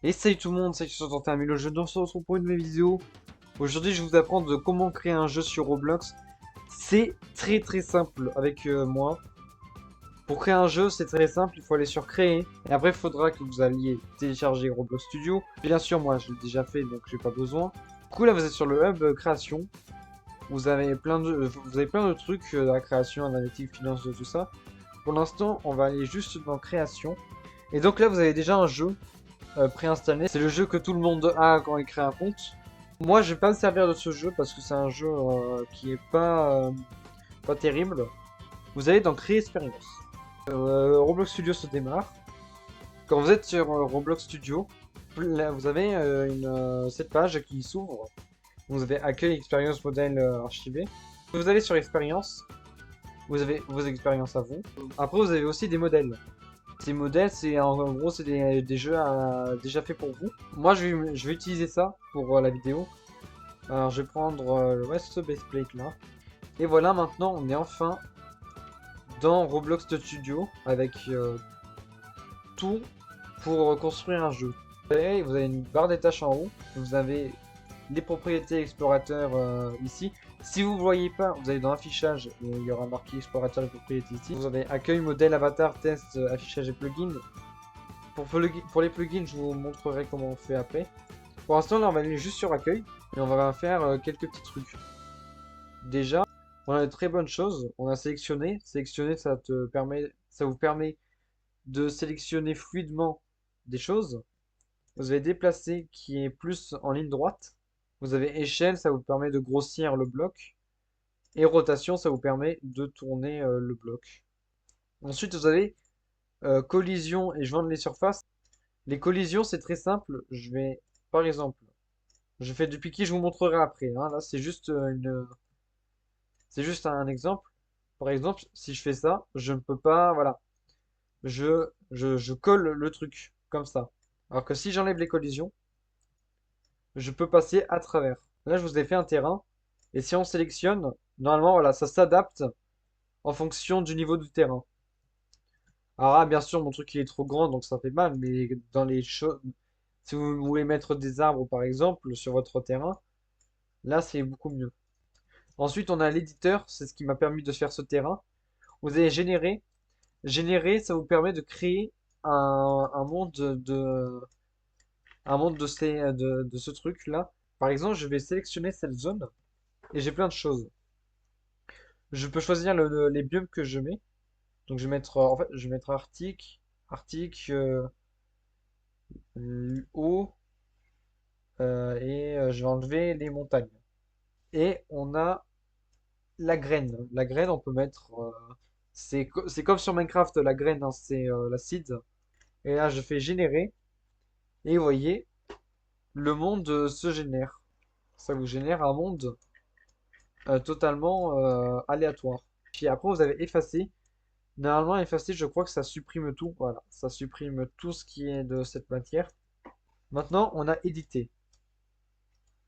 Et salut tout le monde, c'est Chantin le jeu on se retrouve pour une nouvelle vidéo. Aujourd'hui je vais vous apprendre de comment créer un jeu sur Roblox. C'est très simple avec moi. Pour créer un jeu c'est très simple, il faut aller sur créer. Et après il faudra que vous alliez télécharger Roblox Studio. Bien sûr moi je l'ai déjà fait donc j'ai pas besoin. Du coup là vous êtes sur le hub création. Vous avez plein de trucs à la création, analytique, finance, tout ça. Pour l'instant on va aller juste dans création. Et donc là vous avez déjà un jeu préinstallé. C'est le jeu que tout le monde a quand il crée un compte. Moi, je vais pas me servir de ce jeu parce que c'est un jeu qui est pas terrible. Vous allez dans Créer expérience. Roblox Studio se démarre. Quand vous êtes sur Roblox Studio, là, vous avez cette page qui s'ouvre. Vous avez accueil, expérience, modèle archivé. Vous allez sur expérience. Vous avez vos expériences à vous. Après, vous avez aussi des modèles. Ces modèles, c'est en gros, c'est des jeux déjà faits pour vous. Moi, je vais utiliser ça pour la vidéo. Alors, je vais prendre le West Base Plate là. Et voilà, maintenant, on est enfin dans Roblox Studio avec tout pour construire un jeu. Vous avez une barre des tâches en haut. Vous avez les propriétés explorateurs ici. Si vous ne voyez pas, vous allez dans affichage, il y aura marqué explorateur et propriétés ici. Vous avez accueil, modèle, avatar, test, affichage et plugin. Pour les plugins, je vous montrerai comment on fait après. Pour l'instant, là, on va aller juste sur accueil et on va faire quelques petits trucs. Déjà, on a de très bonnes choses. On a sélectionné. Sélectionner, ça vous permet de sélectionner fluidement des choses. Vous avez déplacé qui est plus en ligne droite. Vous avez échelle, ça vous permet de grossir le bloc. Et rotation, ça vous permet de tourner le bloc. Ensuite, vous avez collision et joindre les surfaces. Les collisions, c'est très simple. Je vais, par exemple, je fais du piqué, je vous montrerai après. Hein. Là, c'est juste un exemple. Par exemple, si je fais ça, je ne peux pas, voilà. Je colle le truc comme ça. Alors que si j'enlève les collisions, je peux passer à travers. Là, je vous ai fait un terrain. Et si on sélectionne, normalement, voilà, ça s'adapte en fonction du niveau du terrain. Alors là, bien sûr, mon truc il est trop grand, donc ça fait mal, mais dans les choses, si vous voulez mettre des arbres, par exemple, sur votre terrain, là, c'est beaucoup mieux. Ensuite, on a l'éditeur, c'est ce qui m'a permis de faire ce terrain. Vous allez générer. Générer, ça vous permet de créer un monde de ce truc-là. Par exemple, je vais sélectionner cette zone et j'ai plein de choses. Je peux choisir les biomes que je mets. Donc, je vais mettre, en fait, je vais mettre Arctique, eau, et je vais enlever les montagnes. Et on a la graine. La graine, on peut mettre, c'est comme sur Minecraft, la graine, hein, c'est la seed. Et là, je fais générer. Et vous voyez, le monde se génère. Ça vous génère un monde totalement aléatoire. Puis après, vous avez effacé. Normalement, effacer, je crois que ça supprime tout. Voilà, ça supprime tout ce qui est de cette matière. Maintenant, on a édité.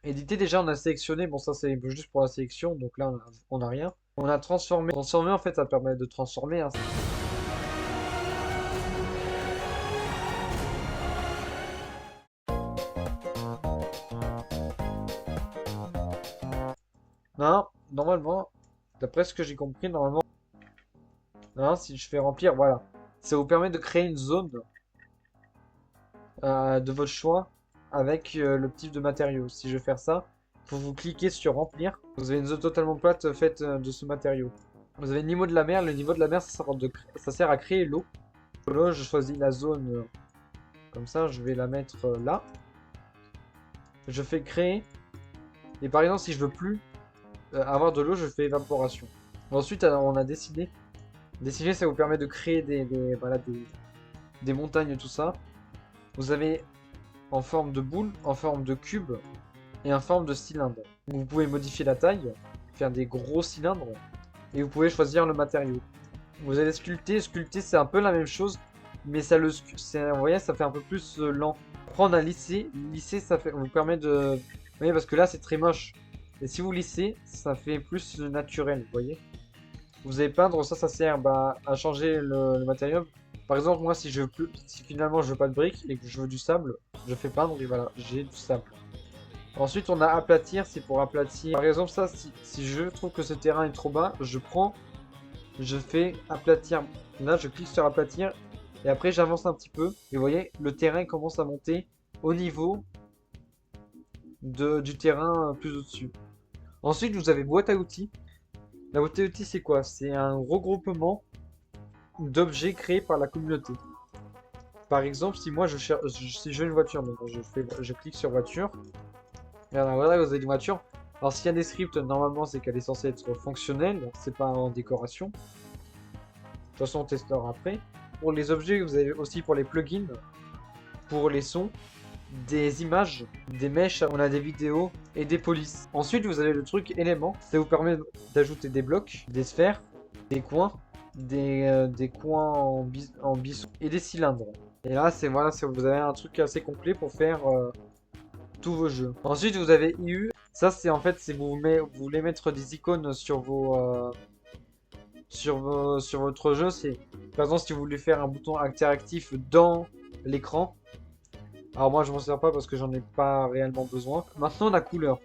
Éditer, déjà, on a sélectionné. Bon, ça, c'est juste pour la sélection. Donc là, on a rien. On a transformé. Transformer, en fait, ça permet de transformer. Hein. Non, normalement, d'après ce que j'ai compris, normalement, non, si je fais remplir, voilà. Ça vous permet de créer une zone de votre choix avec le type de matériau. Si je veux faire ça, vous cliquez sur remplir. Vous avez une zone totalement plate faite de ce matériau. Vous avez le niveau de la mer. Le niveau de la mer, ça sert à créer l'eau. Là, je choisis la zone comme ça. Je vais la mettre là. Je fais créer. Et par exemple, si je veux plus avoir de l'eau, je fais évaporation. Ensuite, on a décidé. Décider, ça vous permet de créer voilà, des montagnes, tout ça. Vous avez en forme de boule, en forme de cube et en forme de cylindre. Vous pouvez modifier la taille, faire des gros cylindres et vous pouvez choisir le matériau. Vous allez sculpter, sculpter c'est un peu la même chose, mais vous voyez, ça fait un peu plus lent. Après on a lisser, lisser ça vous permet de... Vous voyez, parce que là c'est très moche. Et si vous lissez, ça fait plus naturel, vous voyez. Vous allez peindre, ça sert à changer le matériau. Par exemple, moi, si finalement je veux pas de briques et que je veux du sable, je fais peindre et voilà, j'ai du sable. Ensuite, on a aplatir, c'est pour aplatir. Par exemple, ça, si je trouve que ce terrain est trop bas, je fais aplatir. Là, je clique sur aplatir et après, j'avance un petit peu. Et vous voyez, le terrain commence à monter au niveau du terrain plus au-dessus. Ensuite, vous avez boîte à outils. La boîte à outils, c'est quoi? C'est un regroupement d'objets créés par la communauté. Par exemple, si moi si je veux une voiture, donc je clique sur voiture. Et alors, voilà, vous avez une voiture. Alors s'il y a des scripts, normalement c'est qu'elle est censée être fonctionnelle, c'est pas en décoration. De toute façon, on testera après. Pour les objets, vous avez aussi pour les plugins, pour les sons, des images, des mèches, on a des vidéos et des polices. Ensuite, vous avez le truc élément, ça vous permet d'ajouter des blocs, des sphères, des coins, des coins en bison et des cylindres. Et là, voilà, vous avez un truc assez complet pour faire tous vos jeux. Ensuite, vous avez IU. Ça, c'est en fait, c'est vous voulez mettre des icônes sur votre jeu. C'est par exemple si vous voulez faire un bouton interactif dans l'écran. Alors moi, je m'en sers pas parce que j'en ai pas réellement besoin. Maintenant, la couleur.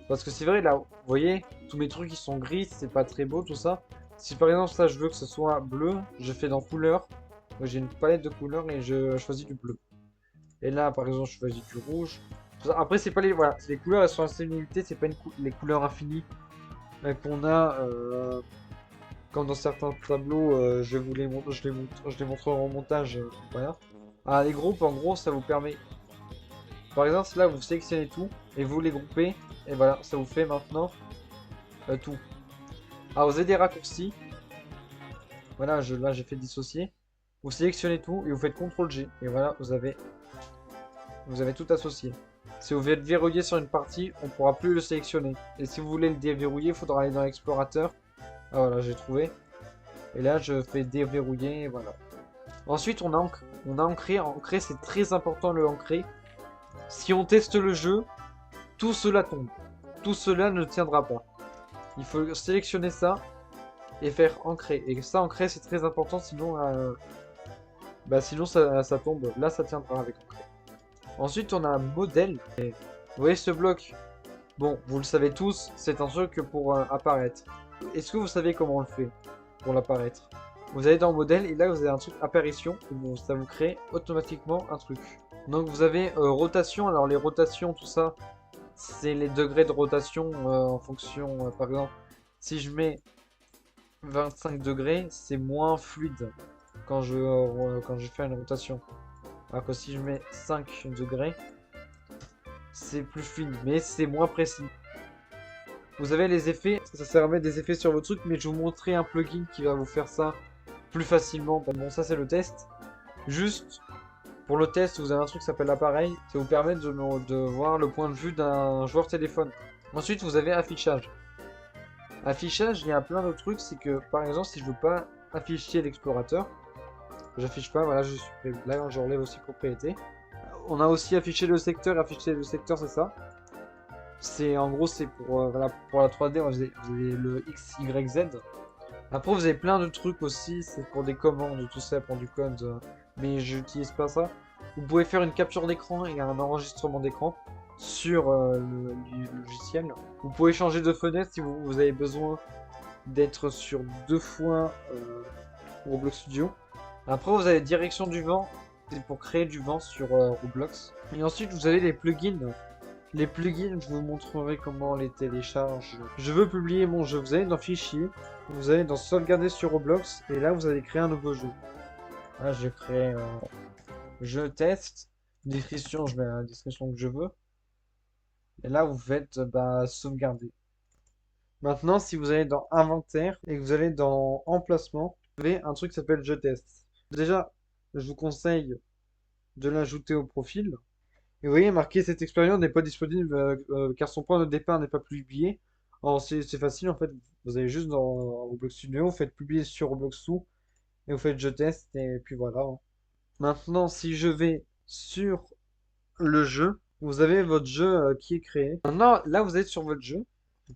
Parce que c'est vrai, là, vous voyez, tous mes trucs ils sont gris, c'est pas très beau tout ça. Si par exemple ça, je veux que ce soit bleu, je fais dans couleur. J'ai une palette de couleurs et je choisis du bleu. Et là, par exemple, je choisis du rouge. Après, c'est pas les, voilà, les couleurs, elles sont assez limitées, c'est pas les couleurs infinies qu'on a comme dans certains tableaux. Je vous les montre, je les montrerai en montage. Voilà. Ah, les groupes, en gros, ça vous permet. Par exemple, là, vous sélectionnez tout et vous les groupez. Et voilà, ça vous fait maintenant tout. Alors, vous avez des raccourcis. Voilà, là, j'ai fait dissocier. Vous sélectionnez tout et vous faites CTRL-G. Et voilà, vous avez tout associé. Si vous êtes verrouillé sur une partie, on ne pourra plus le sélectionner. Et si vous voulez le déverrouiller, il faudra aller dans l'explorateur. Ah voilà, j'ai trouvé. Et là, je fais déverrouiller, et voilà. Ensuite, on a ancré. Ancré, c'est très important le ancré. Si on teste le jeu, tout cela tombe. Tout cela ne tiendra pas. Il faut sélectionner ça et faire ancrer. Et ça, ancrer, c'est très important, sinon, sinon ça tombe. Là, ça tiendra avec ancré. Ensuite, on a un modèle. Et vous voyez ce bloc? Bon, vous le savez tous, c'est un truc pour apparaître. Est-ce que vous savez comment on le fait pour l'apparaître? Vous allez dans modèle et là vous avez un truc apparition où ça vous crée automatiquement un truc. Donc vous avez rotation. Alors les rotations, tout ça, c'est les degrés de rotation en fonction. Par exemple, si je mets 25 degrés, c'est moins fluide quand je fais une rotation. Alors que si je mets 5 degrés, c'est plus fluide, mais c'est moins précis. Vous avez les effets, ça sert à mettre des effets sur vos trucs, mais je vais vous montrer un plugin qui va vous faire ça plus facilement. Bon, ça c'est le test. Juste, pour le test, vous avez un truc qui s'appelle l'appareil. Ça vous permet de voir le point de vue d'un joueur téléphone. Ensuite, vous avez affichage. Affichage, il y a plein de trucs. C'est que, par exemple, si je veux pas afficher l'explorateur, j'affiche pas, voilà, là, je relève aussi propriété. On a aussi affiché le secteur. Afficher le secteur, c'est ça. En gros, c'est voilà, pour la 3D, vous avez le X, Y, Z. Après, vous avez plein de trucs aussi, c'est pour des commandes, tout ça, pour du code, mais j'utilise pas ça. Vous pouvez faire une capture d'écran et un enregistrement d'écran sur le logiciel. Vous pouvez changer de fenêtre si vous avez besoin d'être sur 2 fois Roblox Studio. Après, vous avez direction du vent, c'est pour créer du vent sur Roblox. Et ensuite, vous avez les plugins. Les plugins, je vous montrerai comment on les télécharge. Je veux publier mon jeu. Vous allez dans Fichier, vous allez dans Sauvegarder sur Roblox, et là vous allez créer un nouveau jeu. Là, je crée jeu test. Description, je mets la description que je veux. Et là, vous faites sauvegarder. Maintenant, si vous allez dans Inventaire et que vous allez dans Emplacement, vous avez un truc qui s'appelle jeu test. Déjà, je vous conseille de l'ajouter au profil. Et vous voyez, marqué cette expérience n'est pas disponible car son point de départ n'est pas publié. Alors c'est facile en fait, vous allez juste dans Roblox Studio, vous faites publier sur Roblox Sous et vous faites je teste et puis voilà. Maintenant, si je vais sur le jeu, vous avez votre jeu qui est créé. Maintenant, là vous êtes sur votre jeu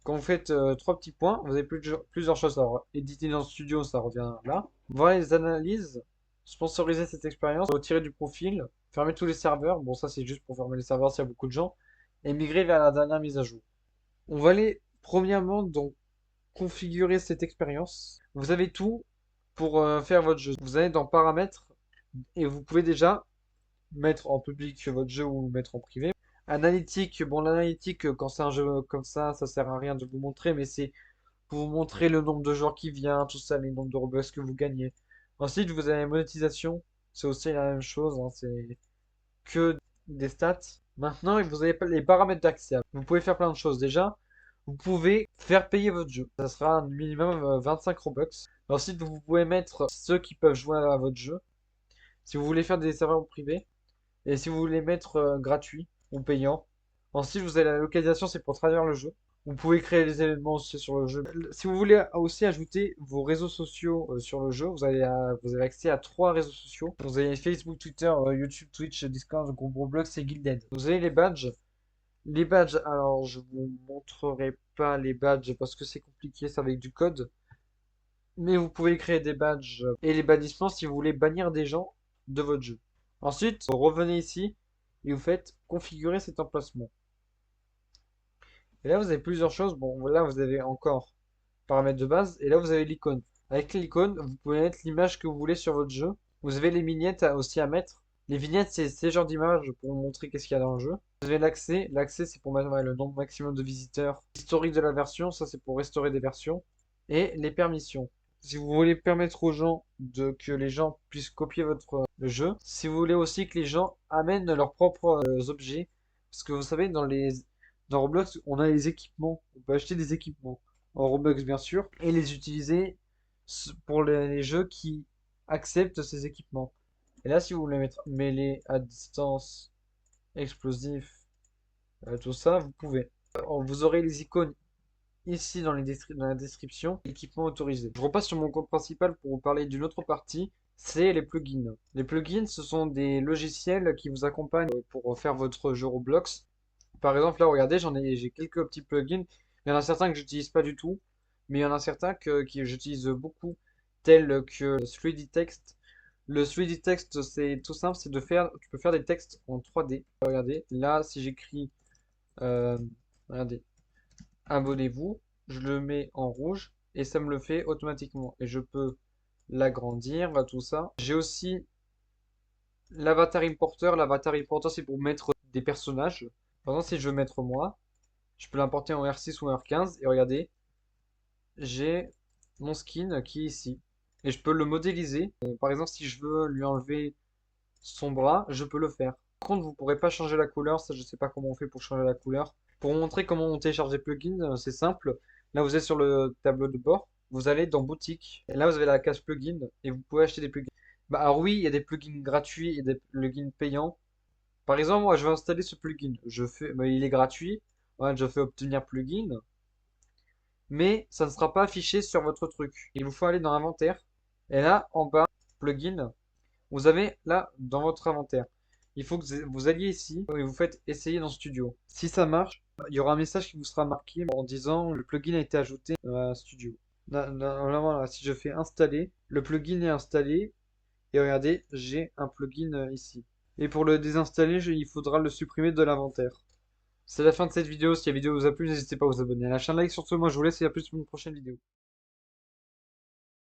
Quand vous faites 3 petits points, vous avez plusieurs choses. Alors, éditer dans Studio, ça revient là. Voir les analyses, sponsoriser cette expérience, retirer du profil, fermer tous les serveurs. Bon, ça, c'est juste pour fermer les serveurs s'il y a beaucoup de gens. Et migrer vers la dernière mise à jour. On va aller, premièrement, donc, configurer cette expérience. Vous avez tout pour faire votre jeu. Vous allez dans Paramètres et vous pouvez déjà mettre en public votre jeu ou le mettre en privé. Analytique, bon, l'analytique, quand c'est un jeu comme ça sert à rien de vous montrer, mais c'est pour vous montrer le nombre de joueurs qui vient, tout ça, les nombres de Robux que vous gagnez. Ensuite, vous avez la monétisation, c'est aussi la même chose, hein, c'est que des stats. Maintenant, vous avez les paramètres d'accès. Vous pouvez faire plein de choses. Déjà, vous pouvez faire payer votre jeu. Ça sera un minimum 25 Robux. Ensuite, vous pouvez mettre ceux qui peuvent jouer à votre jeu. Si vous voulez faire des serveurs privés. Et si vous voulez mettre gratuit ou payant. Ensuite, vous avez la localisation, c'est pour traduire le jeu. Vous pouvez créer des événements aussi sur le jeu. Si vous voulez aussi ajouter vos réseaux sociaux sur le jeu, vous avez accès à 3 réseaux sociaux. Vous avez Facebook, Twitter, YouTube, Twitch, Discord, groupe Roblox et Guilded. Vous avez les badges. Les badges, alors je vous montrerai pas les badges parce que c'est compliqué, c'est avec du code. Mais vous pouvez créer des badges et les bannissements si vous voulez bannir des gens de votre jeu. Ensuite, vous revenez ici et vous faites configurer cet emplacement. Et là, vous avez plusieurs choses. Bon, là, vous avez encore paramètres de base. Et là, vous avez l'icône. Avec l'icône, vous pouvez mettre l'image que vous voulez sur votre jeu. Vous avez les vignettes aussi à mettre. Les vignettes, c'est ces genres d'images pour vous montrer qu'est-ce qu'il y a dans le jeu. Vous avez l'accès. L'accès, c'est pour mettre le nombre maximum de visiteurs. Historique de la version, ça, c'est pour restaurer des versions. Et les permissions. Si vous voulez permettre aux gens que les gens puissent copier votre jeu. Si vous voulez aussi que les gens amènent leurs propres objets. Parce que vous savez, dans Roblox, on a les équipements. On peut acheter des équipements en Roblox, bien sûr, et les utiliser pour les jeux qui acceptent ces équipements. Et là, si vous voulez mettre mêlée à distance, explosif, tout ça, vous pouvez. Vous aurez les icônes ici dans la description, équipement autorisé. Je repasse sur mon compte principal pour vous parler d'une autre partie, c'est les plugins. Les plugins, ce sont des logiciels qui vous accompagnent pour faire votre jeu Roblox. Par exemple, là, regardez, j'ai quelques petits plugins. Il y en a certains que j'utilise pas du tout, mais il y en a certains que j'utilise beaucoup, tels que le 3D Text. Le 3D Text, c'est tout simple, tu peux faire des textes en 3D. Regardez, là, si j'écris, euh, regardez, abonnez-vous, je le mets en rouge et ça me le fait automatiquement. Et je peux l'agrandir, tout ça. J'ai aussi l'avatar importer. L'avatar importer, c'est pour mettre des personnages. Par exemple, si je veux mettre moi, je peux l'importer en R6 ou en R15. Et regardez, j'ai mon skin qui est ici. Et je peux le modéliser. Par exemple, si je veux lui enlever son bras, je peux le faire. Par contre, vous pourrez pas changer la couleur. Ça, je sais pas comment on fait pour changer la couleur. Pour vous montrer comment on télécharge des plugins, c'est simple. Là, vous êtes sur le tableau de bord. Vous allez dans boutique. Et là, vous avez la case plugins. Et vous pouvez acheter des plugins. Bah, alors oui, il y a des plugins gratuits et des plugins payants. Par exemple, moi, je vais installer ce plugin. Bah, il est gratuit. Ouais, je fais obtenir plugin. Mais ça ne sera pas affiché sur votre truc. Il vous faut aller dans inventaire. Et là, en bas, plugin, vous avez là, dans votre inventaire. Il faut que vous alliez ici et vous faites essayer dans Studio. Si ça marche, il y aura un message qui vous sera marqué en disant le plugin a été ajouté à Studio. Là, voilà, si je fais installer, le plugin est installé. Et regardez, j'ai un plugin ici. Et pour le désinstaller, il faudra le supprimer de l'inventaire. C'est la fin de cette vidéo. Si la vidéo vous a plu, n'hésitez pas à vous abonner à la chaîne, like. Sur ce, moi je vous laisse et à plus pour une prochaine vidéo.